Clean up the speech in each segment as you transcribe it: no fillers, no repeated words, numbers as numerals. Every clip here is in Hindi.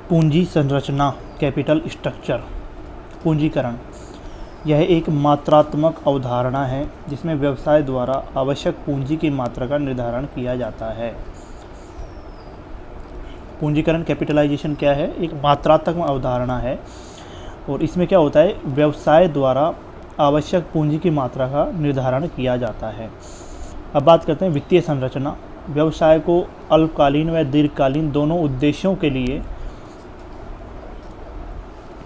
पूंजी संरचना, कैपिटल स्ट्रक्चर, पूंजीकरण। यह एक मात्रात्मक अवधारणा है जिसमें व्यवसाय द्वारा आवश्यक पूंजी की मात्रा का निर्धारण किया जाता है। पूंजीकरण, कैपिटलाइजेशन क्या है? एक मात्रात्मक अवधारणा है और इसमें क्या होता है, व्यवसाय द्वारा आवश्यक पूंजी की मात्रा का निर्धारण किया जाता है। अब बात करते हैं वित्तीय संरचना। व्यवसाय को अल्पकालीन व दीर्घकालीन दोनों उद्देश्यों के लिए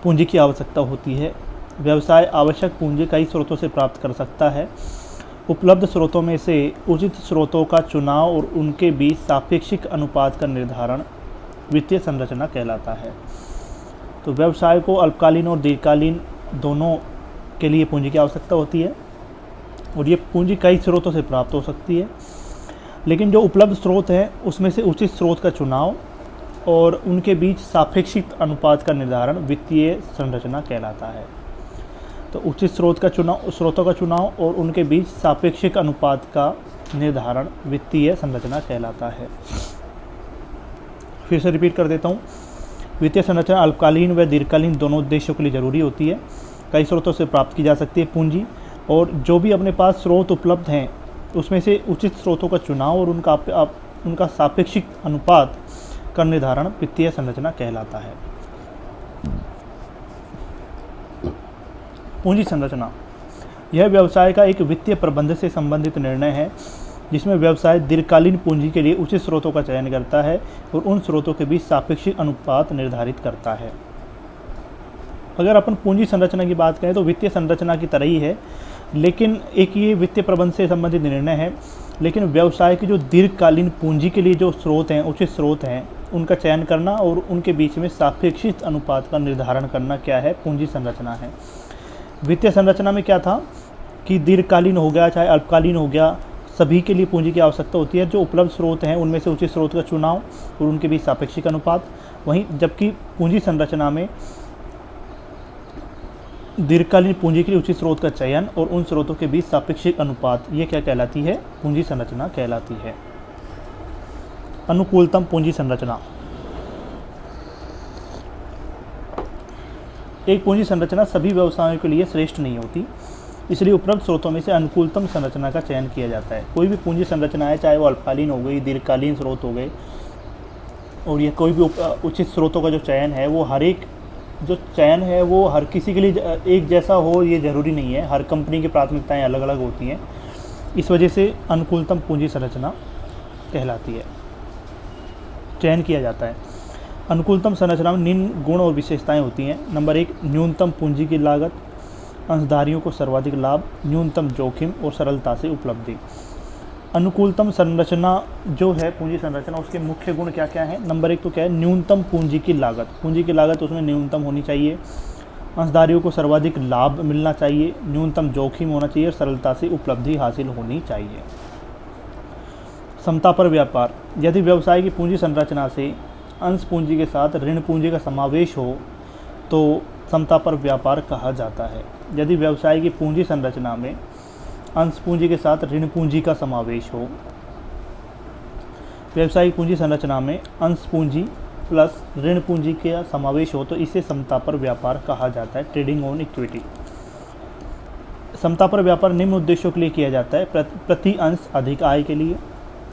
पूंजी की आवश्यकता होती है। व्यवसाय आवश्यक पूंजी कई स्रोतों से प्राप्त कर सकता है। उपलब्ध स्रोतों में से उचित स्रोतों का चुनाव और उनके बीच सापेक्षिक अनुपात का निर्धारण वित्तीय संरचना कहलाता है। तो व्यवसाय को अल्पकालीन और दीर्घकालीन दोनों के लिए पूंजी की आवश्यकता होती है और ये पूंजी कई स्रोतों से प्राप्त हो सकती है, लेकिन जो उपलब्ध स्रोत हैं उसमें से उचित स्रोत का चुनाव और उनके बीच सापेक्षिक अनुपात का निर्धारण वित्तीय संरचना कहलाता है। तो उचित स्रोतों का चुनाव और उनके बीच सापेक्षिक अनुपात का निर्धारण वित्तीय संरचना कहलाता है। फिर से रिपीट कर देता हूँ। वित्तीय संरचना अल्पकालीन व दीर्घकालीन दोनों उद्देश्यों के लिए ज़रूरी होती है। कई स्रोतों से प्राप्त की जा सकती है पूंजी, और जो भी अपने पास स्रोत उपलब्ध हैं उसमें से उचित स्रोतों का चुनाव और उनका सापेक्षिक अनुपात का निर्धारण वित्तीय संरचना कहलाता है। पूंजी संरचना यह व्यवसाय का एक वित्तीय प्रबंध से संबंधित निर्णय है जिसमें व्यवसाय दीर्घकालीन पूंजी के लिए उचित स्रोतों का चयन करता है और उन स्रोतों के बीच सापेक्षिक अनुपात निर्धारित करता है। अगर अपन पूंजी संरचना की बात करें तो वित्तीय संरचना की तरह ही है, लेकिन एक ये वित्तीय प्रबंध से संबंधित निर्णय है, लेकिन व्यवसाय की जो दीर्घकालीन पूंजी के लिए जो स्रोत हैं, उचित स्रोत हैं, उनका चयन करना और उनके बीच में सापेक्षिक अनुपात का निर्धारण करना क्या है, पूंजी संरचना है। वित्तीय संरचना में क्या था कि दीर्घकालीन हो गया चाहे अल्पकालीन हो गया, सभी के लिए पूंजी की आवश्यकता होती है। जो उपलब्ध स्रोत हैं उनमें से उचित स्रोत का चुनाव और उनके बीच सापेक्षिक अनुपात। वहीं जबकि पूंजी संरचना में दीर्घकालीन पूंजी के लिए उचित स्रोत का चयन और उन स्रोतों के बीच सापेक्षिक अनुपात, ये क्या कहलाती है, पूंजी संरचना कहलाती है। अनुकूलतम पूंजी संरचना। एक पूंजी संरचना सभी व्यवसायों के लिए श्रेष्ठ नहीं होती, इसलिए उपलब्ध स्रोतों में से अनुकूलतम संरचना का चयन किया जाता है। कोई भी पूंजी संरचना है, चाहे वो अल्पकालीन हो गई, दीर्घकालीन स्रोत हो गए, और ये कोई भी उचित स्रोतों का जो चयन है वो हर किसी के लिए एक जैसा हो, ये ज़रूरी नहीं है। हर कंपनी की प्राथमिकताएं अलग अलग होती हैं, इस वजह से अनुकूलतम पूंजी संरचना कहलाती है, चयन किया जाता है। अनुकूलतम संरचना में निम्न गुण और विशेषताएं होती हैं। नंबर 1, न्यूनतम पूंजी की लागत, अंशधारियों को सर्वाधिक लाभ, न्यूनतम जोखिम और सरलता से उपलब्धि। अनुकूलतम संरचना जो है पूंजी संरचना, उसके मुख्य गुण क्या क्या हैं? नंबर 1 तो क्या है, न्यूनतम पूंजी की लागत। पूंजी की लागत उसमें न्यूनतम होनी चाहिए। अंशधारियों को सर्वाधिक लाभ मिलना चाहिए, न्यूनतम जोखिम होना चाहिए और सरलता से उपलब्धि हासिल होनी चाहिए। समता पर व्यापार। यदि व्यवसाय की पूंजी संरचना से अंश पूंजी के साथ ऋण पूंजी का समावेश हो तो समता पर व्यापार कहा जाता है। यदि व्यवसाय की पूंजी संरचना में अंश पूंजी के साथ ऋण पूंजी का समावेश हो, व्यवसायिक पूंजी संरचना में अंश पूंजी प्लस ऋण पूंजी का समावेश हो तो इसे समता पर व्यापार कहा जाता है, ट्रेडिंग ऑन इक्विटी। समता पर व्यापार निम्न उद्देश्यों के लिए किया जाता है: प्रति अंश अधिक आय के लिए,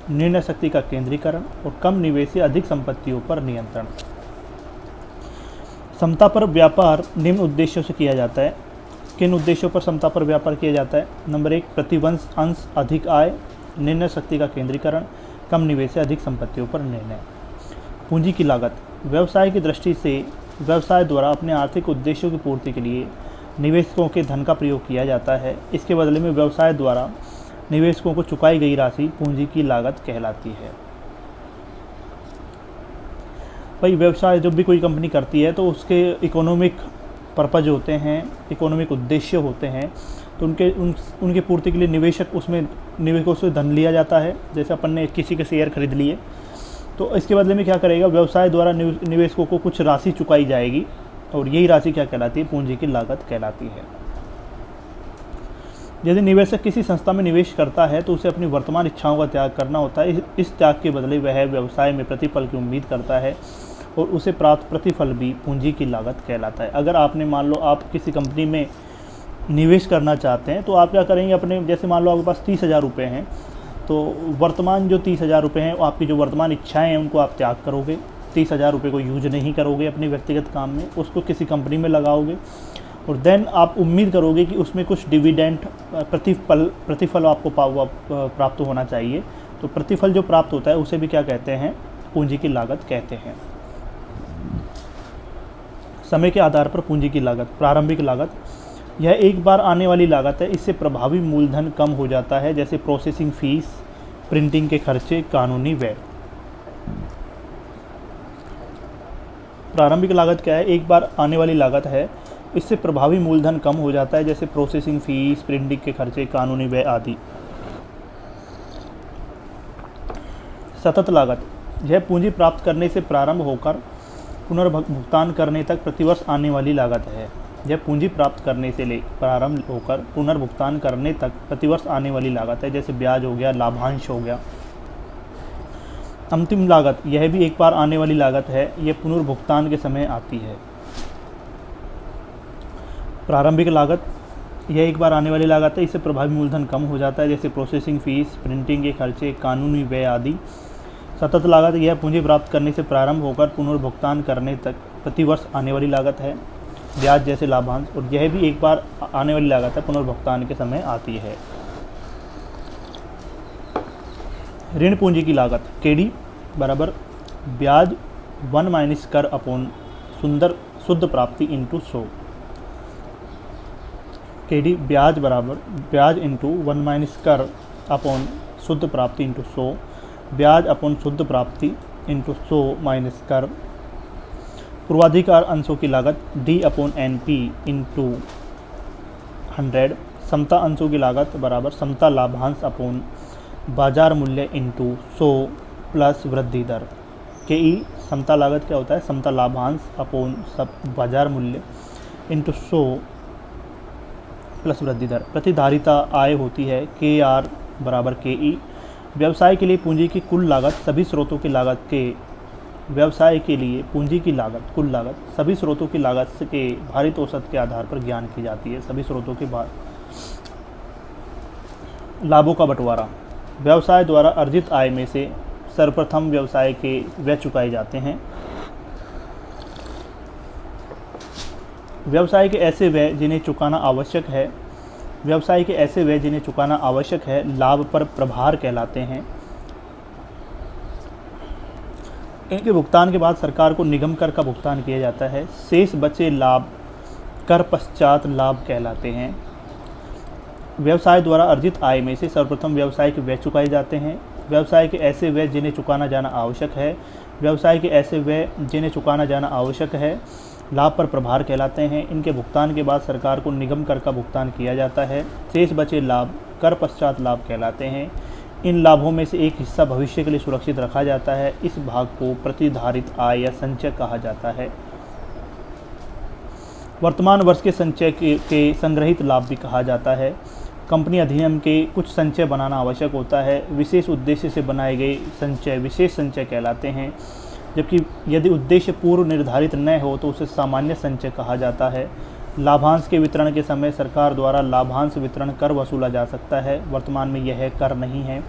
निर्णय शक्ति का केंद्रीकरण और कम निवेश से अधिक संपत्तियों पर नियंत्रण। समता पर व्यापार निम्न उद्देश्यों से किया जाता है। किन उद्देश्यों पर समता पर व्यापार किया जाता है? नंबर 1, प्रतिवंश अंश अधिक आय, निर्णय शक्ति का केंद्रीकरण, कम निवेश से अधिक संपत्तियों पर निर्णय। पूंजी की लागत। व्यवसाय की दृष्टि से व्यवसाय द्वारा अपने आर्थिक उद्देश्यों की पूर्ति के लिए निवेशकों के धन का प्रयोग किया जाता है। इसके बदले में व्यवसाय द्वारा निवेशकों को चुकाई गई राशि पूंजी की लागत कहलाती है। भाई, व्यवसाय जब भी कोई कंपनी करती है तो उसके इकोनॉमिक पर्पज होते हैं, इकोनॉमिक उद्देश्य होते हैं, तो उनके पूर्ति के लिए निवेशकों से धन लिया जाता है। जैसे अपन ने किसी के शेयर खरीद लिए तो इसके बदले में क्या करेगा, व्यवसाय द्वारा निवेशकों को कुछ राशि चुकाई जाएगी और यही राशि क्या कहलाती है, पूंजी की लागत कहलाती है। यदि निवेशक किसी संस्था में निवेश करता है तो उसे अपनी वर्तमान इच्छाओं का त्याग करना होता है। इस त्याग के बदले वह व्यवसाय में प्रतिफल की उम्मीद करता है और उसे प्राप्त प्रतिफल भी पूंजी की लागत कहलाता है। अगर आपने मान लो आप किसी कंपनी में निवेश करना चाहते हैं तो आप क्या करेंगे, अपने जैसे मान लो आपके पास 30,000 रुपये हैं, तो वर्तमान जो 30,000 रुपये हैं, आपकी जो वर्तमान इच्छाएं हैं उनको आप त्याग करोगे। 30,000 रुपये को यूज नहीं करोगे अपने व्यक्तिगत काम में, उसको किसी कंपनी में लगाओगे और देन आप उम्मीद करोगे कि उसमें कुछ डिविडेंड प्रतिफल आपको प्राप्त होना चाहिए। तो प्रतिफल जो प्राप्त होता है उसे भी क्या कहते हैं, पूंजी की लागत कहते हैं। समय के आधार पर पूंजी की लागत। प्रारंभिक लागत, यह एक बार आने वाली लागत है, इससे प्रभावी मूलधन कम हो जाता है, जैसे प्रोसेसिंग फीस, प्रिंटिंग के खर्चे, कानूनी व्यय। प्रारंभिक लागत क्या है, एक बार आने वाली लागत है, इससे प्रभावी मूलधन कम हो जाता है, जैसे प्रोसेसिंग फीस, प्रिंटिंग के खर्चे, कानूनी व्यय आदि। सतत लागत, यह पूंजी प्राप्त करने से प्रारंभ होकर पुनर्भुगतान करने तक प्रतिवर्ष आने वाली लागत है। यह पूंजी प्राप्त करने से प्रारंभ होकर पुनर्भुगतान करने तक प्रतिवर्ष आने वाली लागत है, जैसे ब्याज हो गया, लाभांश हो गया। अंतिम लागत, यह भी एक बार आने वाली लागत है, यह पुनर्भुगतान के समय आती है। प्रारंभिक लागत, यह एक बार आने वाली लागत है, इससे प्रभावी मूलधन कम हो जाता है, जैसे प्रोसेसिंग फीस, प्रिंटिंग के खर्चे, कानूनी व्यय आदि। सतत लागत, यह पूंजी प्राप्त करने से प्रारंभ होकर पुनर्भुगतान करने तक प्रतिवर्ष आने वाली लागत है, ब्याज जैसे लाभांश, और यह भी एक बार आने वाली लागत है, पुनर्भुगतान के समय आती है। ऋण पूंजी की लागत, केडी बराबर ब्याज 1 माइनस कर अपॉन शुद्ध प्राप्ति इंटू 100। केडी ब्याज बराबर ब्याज इंटू 1 माइनस कर अपॉन शुद्ध प्राप्ति इंटू 100, ब्याज अपॉन शुद्ध प्राप्ति इंटू 100 माइनस कर। पूर्वाधिकार अंशों की लागत D upon N P into 100। समता अंशों की लागत बराबर समता लाभांश अपॉन बाजार मूल्य इंटू 100 प्लस वृद्धि दर। के ई समता लागत क्या होता है, समता लाभांश अपॉन बाजार मूल्य इंटू 100 प्लस वृद्धि दर। प्रतिधारिता आय होती है के आर बराबर के ई। व्यवसाय के लिए पूंजी की कुल लागत सभी स्रोतों की लागत के व्यवसाय के लिए पूंजी की लागत कुल लागत सभी स्रोतों की लागत के भारित औसत के आधार पर ज्ञान की जाती है। सभी स्रोतों के लाभों का बंटवारा, व्यवसाय द्वारा अर्जित आय में से सर्वप्रथम व्यवसाय के व्यय चुकाए जाते हैं। व्यवसाय के ऐसे व्यय जिन्हें चुकाना आवश्यक है, व्यवसाय के ऐसे व्यय जिन्हें चुकाना आवश्यक है लाभ पर प्रभार कहलाते हैं। इनके भुगतान के बाद सरकार को निगम कर का भुगतान किया जाता है। शेष बचे लाभ कर पश्चात लाभ कहलाते हैं। व्यवसाय द्वारा अर्जित आय में से सर्वप्रथम व्यवसाय के व्यय चुकाए जाते हैं। व्यवसाय के ऐसे व्यय जिन्हें चुकाना जाना आवश्यक है, व्यवसाय के ऐसे व्यय जिन्हें चुकाना जाना आवश्यक है लाभ पर प्रभार कहलाते हैं। इनके भुगतान के बाद सरकार को निगम कर का भुगतान किया जाता है। शेष बचे लाभ कर पश्चात लाभ कहलाते हैं। इन लाभों में से एक हिस्सा भविष्य के लिए सुरक्षित रखा जाता है। इस भाग को प्रतिधारित आय या संचय कहा जाता है। वर्तमान वर्ष के संचय के संग्रहित लाभ भी कहा जाता है। कंपनी अधिनियम के कुछ संचय बनाना आवश्यक होता है। विशेष उद्देश्य से बनाए गए संचय विशेष संचय कहलाते हैं, जबकि यदि उद्देश्य पूर्व निर्धारित न हो तो उसे सामान्य संचय कहा जाता है। लाभांश के वितरण के समय सरकार द्वारा लाभांश वितरण कर वसूला जा सकता है। वर्तमान में यह कर नहीं है।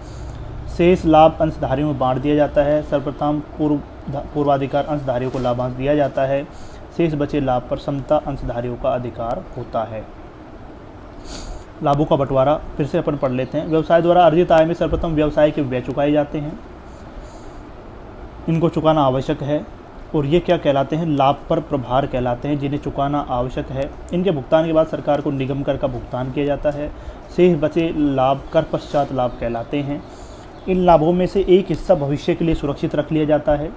शेष लाभ अंशधारियों में बांट दिया जाता है। सर्वप्रथम पूर्वाधिकार अंशधारियों को लाभांश दिया जाता है। शेष बचे लाभ पर समता अंशधारियों का अधिकार होता है। लाभों का बंटवारा फिर से अपन पढ़ लेते हैं। व्यवसाय द्वारा अर्जित आय में सर्वप्रथम व्यवसाय के व्यय चुकाए जाते हैं, इनको चुकाना आवश्यक है, और ये क्या कहलाते हैं, लाभ पर प्रभार कहलाते हैं, जिन्हें चुकाना आवश्यक है। इनके भुगतान के बाद सरकार को निगम कर का भुगतान किया जाता है। शेष बचे लाभ कर पश्चात लाभ कहलाते हैं। इन लाभों में से एक हिस्सा भविष्य के लिए सुरक्षित रख लिया जाता है।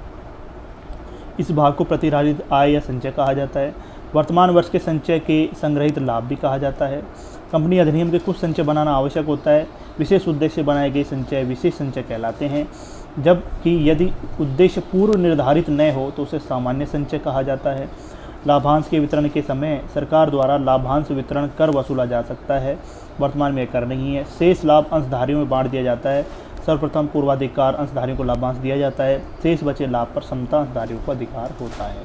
इस भाग को प्रतिधारित आय या संचय कहा जाता है। वर्तमान वर्ष के संचय के संग्रहित लाभ भी कहा जाता है। कंपनी अधिनियम के कुछ संचय बनाना आवश्यक होता है। विशेष उद्देश्य से बनाए गए संचय विशेष संचय कहलाते हैं, जबकि यदि उद्देश्य पूर्व निर्धारित न हो तो उसे सामान्य संचय कहा जाता है। लाभांश के वितरण के समय सरकार द्वारा लाभांश वितरण कर वसूला जा सकता है। वर्तमान में यह कर नहीं है। शेष लाभ अंशधारियों में बांट दिया जाता है। सर्वप्रथम पूर्वाधिकार अंशधारियों को लाभांश दिया जाता है। शेष बचे लाभ पर समता अंशधारियों को अधिकार होता है।